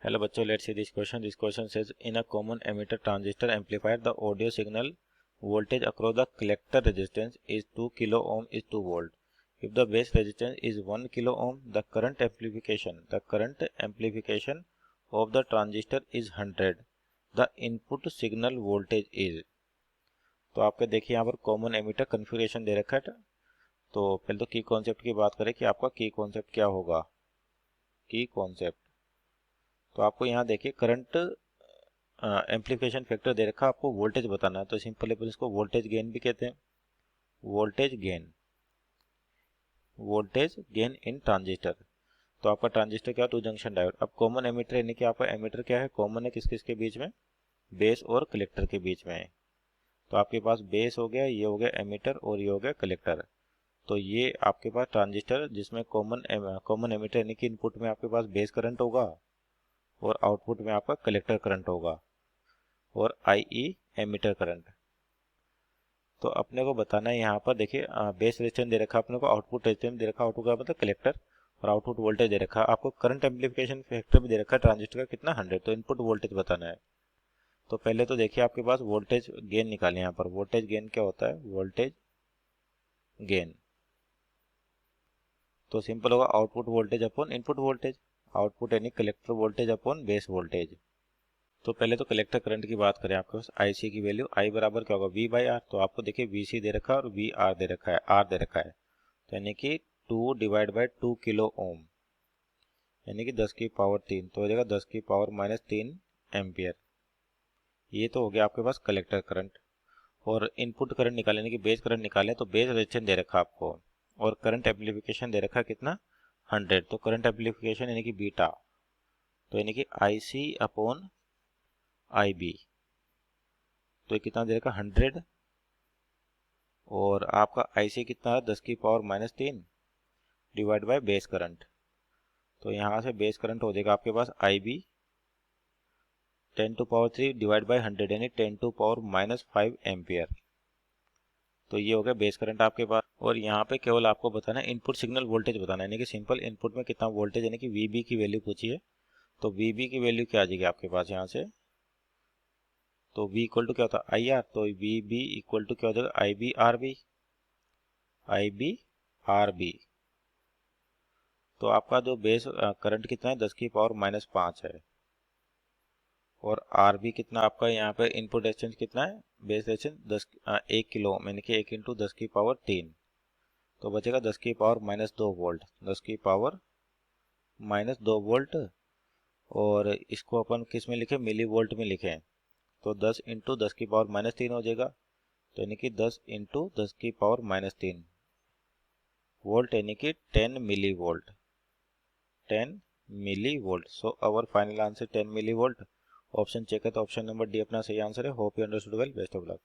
Hello bachcho, let's see this question. This question says in a common emitter transistor amplifier the audio signal voltage across the collector resistance is 2 kilo ohm is 2 volt. If the base resistance is 1 kilo ohm, the current amplification of the transistor is 100. The input signal voltage is. तो आपके देखिए यहाँ पर common emitter configuration दे रखा है। तो पहले तो की कॉन्सेप्ट की बात करें कि आपका की कॉन्सेप्ट क्या होगा। की कॉन्सेप्ट तो आपको यहाँ देखिए करंट एम्प्लीफिकेशन फैक्टर दे रखा, आपको वोल्टेज बताना है। तो सिंपल अपन इसको वोल्टेज गेन भी कहते हैं। Voltage gain in transistor. तो आपका ट्रांजिस्टर क्या, टू जंक्शन डायोड। अब कॉमन एमिटर यानी कि आपका एमिटर क्या है, कॉमन है किस किस के बीच में, बेस और कलेक्टर के बीच में है। तो आपके पास बेस हो गया, ये हो गया एमिटर और ये हो गया कलेक्टर। तो ये आपके पास ट्रांजिस्टर जिसमें कॉमन एमिटर यानी कि इनपुट में आपके पास बेस करंट होगा और आउटपुट में आपका कलेक्टर करंट होगा और आई एमिटर करंट। तो अपने को बताना है यहाँ पर देखिए बेस रेजिस्टेंस दे रखा, अपने को आउटपुट रेजिस्टेंस दे रखा, आउटपुट का मतलब कलेक्टर, और आउटपुट वोल्टेज दे रखा। आपको करंट एम्प्लीफिकेशन फैक्टर भी दे रखा है ट्रांजिस्टर का कितना, 100। तो इनपुट वोल्टेज बताना है। तो पहले तो देखिए आपके पास वोल्टेज गेन निकाले। यहाँ पर वोल्टेज गेन क्या होता है, वोल्टेज गेन तो सिंपल होगा output voltage upon input voltage. Output यानी collector voltage upon base voltage. तो पहले तो कलेक्टर करंट की बात करें, आपके पास आईसी की वैल्यू आई बराबर क्या होगा, वी बाई आर। तो आपको देखिए वीसी दे रखा है और वी आर दे रखा है, आर दे रखा है। तो यानी कि 2 डिवाइड बाई 2 किलो ओम यानी कि 10 की पावर 3, तो हो जाएगा 10 की पावर माइनस 3 एम्पियर। ये तो हो गया आपके पास कलेक्टर करंट। और इनपुट करंट निकाले यानी कि बेस करंट निकाले, तो बेस रेजिस्टेंस दे रखा आपको और करंट एम्प्लीफिकेशन दे रखा कितना, 100। तो करंट एम्प्लीफिकेशन यानी कि बीटा, तो यानी कि आई सी अपॉन आई बी। तो ये कितना दे रखा, 100। और आपका आई सी कितना है, 10 की power minus 3 divide by base current. तो यहाँ से बेस करंट हो जाएगा आपके पास I B 10 to power 3 divide by 100 यानी 10 टू पावर माइनस 5 एम्पियर। तो ये हो गया बेस करंट आपके पास। और यहाँ पे केवल आपको बताना है इनपुट सिग्नल वोल्टेज बताना है, यानी कि सिंपल इनपुट में कितना वोल्टेज यानी कि वीबी की वैल्यू पूछी है। तो वीबी की वैल्यू क्या आ जाएगी आपके पास यहाँ से, तो V इक्वल टू क्या होता है आई आर। तो वी बी इक्वल टू क्या हो जाएगा, आई बी आर बी, आई बी आर बी। तो आपका जो बेस करंट कितना है, 10 की पावर माइनस 5 है। और आर बी कितना आपका यहाँ पे इनपुट रेजिस्टेंस कितना है, बेस रेजिस्टेंस 1 किलो यानी कि 1 इंटू 10 की पावर 3। तो बचेगा 10 की पावर माइनस 2 वोल्ट, 10 की पावर माइनस 2 वोल्ट। और इसको अपन किस में लिखे, मिली वोल्ट में लिखे। तो 10 इंटू 10 की पावर माइनस 3 हो जाएगा। तो यानी कि 10 इंटू 10 की पावर माइनस 3 वोल्ट यानी कि 10 millivolt, 10 millivolt. So our final answer 10 millivolt. Option check है तो ऑप्शन नंबर डी अपना सही आंसर है। Hope you understood well, best of luck.